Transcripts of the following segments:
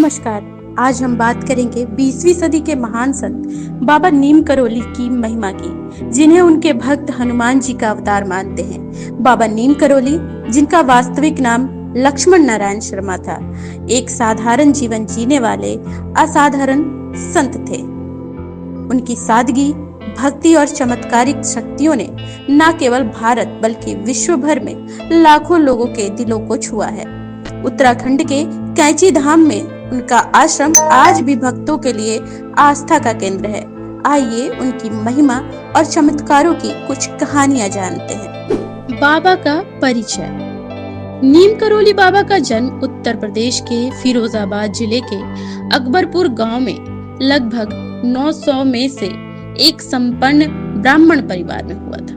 नमस्कार। आज हम बात करेंगे 20वीं सदी के महान संत बाबा नीम करोली की महिमा की, जिन्हें उनके भक्त हनुमान जी का अवतार मानते हैं। बाबा नीम करोली, जिनका वास्तविक नाम लक्ष्मण नारायण शर्मा था, एक साधारण जीवन जीने वाले असाधारण संत थे। उनकी सादगी, भक्ति और चमत्कारिक शक्तियों ने न केवल भारत बल्कि विश्व भर में लाखों लोगों के दिलों को छुआ है। उत्तराखंड के कैंची धाम में उनका आश्रम आज भी भक्तों के लिए आस्था का केंद्र है। आइए उनकी महिमा और चमत्कारों की कुछ कहानियां जानते हैं। बाबा का परिचय। नीम करोली बाबा का जन्म उत्तर प्रदेश के फिरोजाबाद जिले के अकबरपुर गांव में लगभग 900 में से एक संपन्न ब्राह्मण परिवार में हुआ था।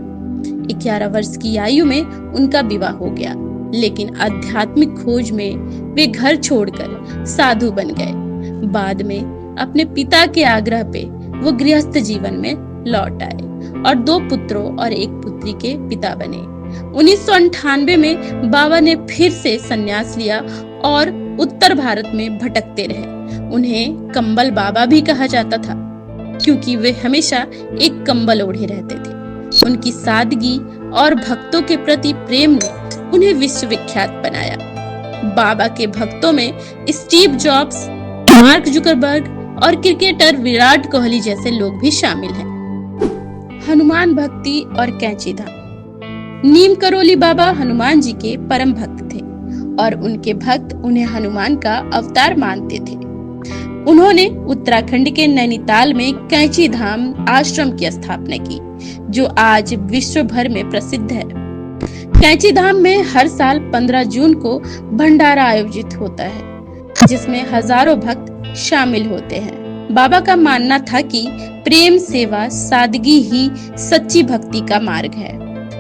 11 वर्ष की आयु में उनका विवाह हो गया, लेकिन आध्यात्मिक खोज में वे घर छोड़कर साधु बन गए। बाद में अपने पिता के आग्रह पे वो गृहस्थ जीवन में लौट आए और 2 पुत्रों और 1 पुत्री के पिता बने। 1998 में बाबा ने फिर से संन्यास लिया और उत्तर भारत में भटकते रहे। उन्हें कंबल बाबा भी कहा जाता था, क्योंकि वे हमेशा एक कंबल ओढ़े रहते थे। उनकी सादगी और भक्तों के प्रति प्रेम ने उन्हें विश्वविख्यात बनाया। बाबा के भक्तों में स्टीव जॉब्स, मार्क जुकरबर्ग और क्रिकेटर विराट कोहली जैसे लोग भी शामिल हैं। हनुमान भक्ति और कैंची धाम। नीम करोली बाबा हनुमान जी के परम भक्त थे और उनके भक्त उन्हें हनुमान का अवतार मानते थे। उन्होंने उत्तराखंड के नैनीताल में कैंची धाम आश्रम की स्थापना की, जो आज विश्व भर में प्रसिद्ध है। कैंची धाम में हर साल 15 जून को भंडारा आयोजित होता है, जिसमें हजारों भक्त शामिल होते हैं। बाबा का मानना था कि प्रेम, सेवा, सादगी ही सच्ची भक्ति का मार्ग है।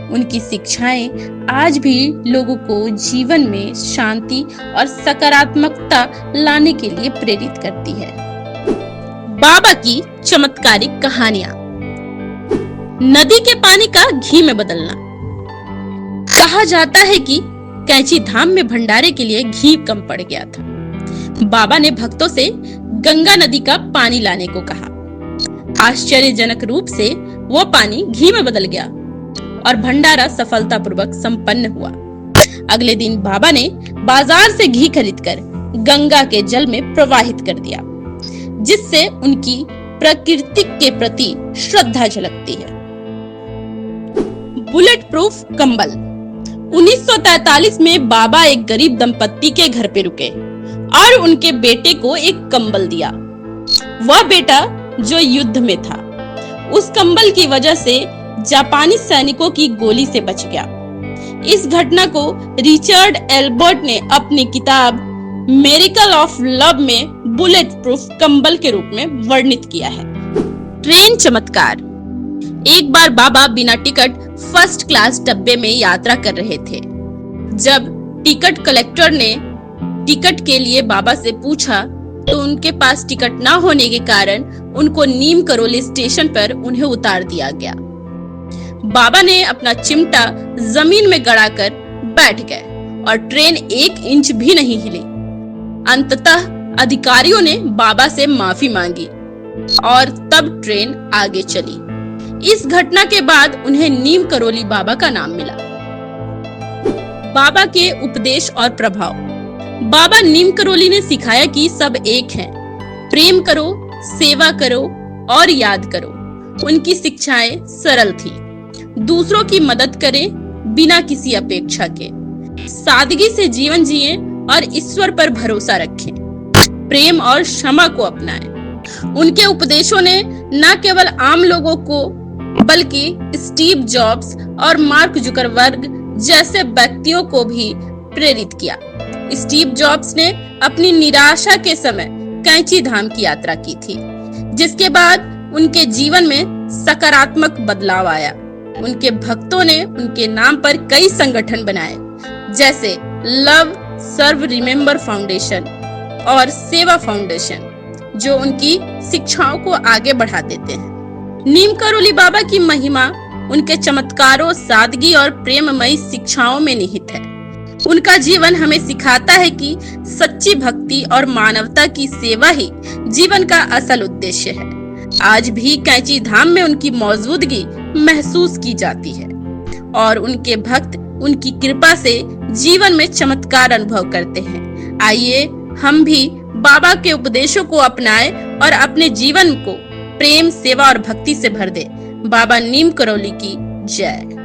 उनकी शिक्षाएं आज भी लोगों को जीवन में शांति और सकारात्मकता लाने के लिए प्रेरित करती है। बाबा की चमत्कारिक कहानियां। नदी के पानी का घी में बदलना। कहा जाता है कि कैंची धाम में भंडारे के लिए घी कम पड़ गया था। बाबा ने भक्तों से गंगा नदी का पानी लाने को कहा। आश्चर्यजनक रूप से वो पानी घी में बदल गया और भंडारा सफलतापूर्वक संपन्न हुआ। अगले दिन बाबा ने बाजार से घी खरीदकर गंगा के जल में प्रवाहित कर दिया, जिससे उनकी प्रकृति के प्रति श्रद्धा झलकती है। बुलेट प्रूफ कंबल। 1943 में बाबा एक गरीब दंपत्ति के घर पे रुके और उनके बेटे को एक कंबल दिया। वह बेटा जो युद्ध में था, उस कंबल की वजह से जापानी सैनिकों की गोली से बच गया। इस घटना को रिचर्ड एल्बर्ट ने अपनी किताब मिरेकल ऑफ लव में बुलेट प्रूफ कंबल के रूप में वर्णित किया है। ट्रेन चमत्कार। एक बार बाबा बिना टिकट फर्स्ट क्लास डब्बे में यात्रा कर रहे थे। जब टिकट कलेक्टर ने टिकट के लिए बाबा से पूछा, तो उनके पास टिकट न होने के कारण उनको नीम करोली स्टेशन पर उन्हें उतार दिया गया। बाबा ने अपना चिमटा जमीन में गड़ाकर बैठ गए और ट्रेन 1 इंच भी नहीं हिली। अंततः अधिकारियों ने बाबा से माफी मांगी और तब ट्रेन आगे चली। इस घटना के बाद उन्हें नीम करोली बाबा का नाम मिला। बाबा के उपदेश और प्रभाव। बाबा नीम करोली ने सिखाया कि सब एक हैं। प्रेम करो, सेवा करो और याद करो। उनकी शिक्षाएं सरल थी। दूसरों की मदद करें बिना किसी अपेक्षा के। सादगी से जीवन जिएं और ईश्वर पर भरोसा रखें। प्रेम और क्षमा को अपनाएं। उनके उपदेशों ने न केवल आम लोगों को बल्कि स्टीव जॉब्स और मार्क जुकरबर्ग जैसे व्यक्तियों को भी प्रेरित किया। स्टीव जॉब्स ने अपनी निराशा के समय कैंची धाम की यात्रा की थी, जिसके बाद उनके जीवन में सकारात्मक बदलाव आया। उनके भक्तों ने उनके नाम पर कई संगठन बनाए, जैसे लव सर्व रिमेम्बर फाउंडेशन और सेवा फाउंडेशन, जो उनकी शिक्षाओं को आगे बढ़ा देते हैं। नीम करोली बाबा की महिमा उनके चमत्कारों, सादगी और प्रेममयी शिक्षाओं में निहित है। उनका जीवन हमें सिखाता है कि सच्ची भक्ति और मानवता की सेवा ही जीवन का असल उद्देश्य है। आज भी कैंची धाम में उनकी मौजूदगी महसूस की जाती है और उनके भक्त उनकी कृपा से जीवन में चमत्कार अनुभव करते हैं। आइए हम भी बाबा के उपदेशों को अपनाएं और अपने जीवन को प्रेम, सेवा और भक्ति से भर दें। बाबा नीम करौली की जय।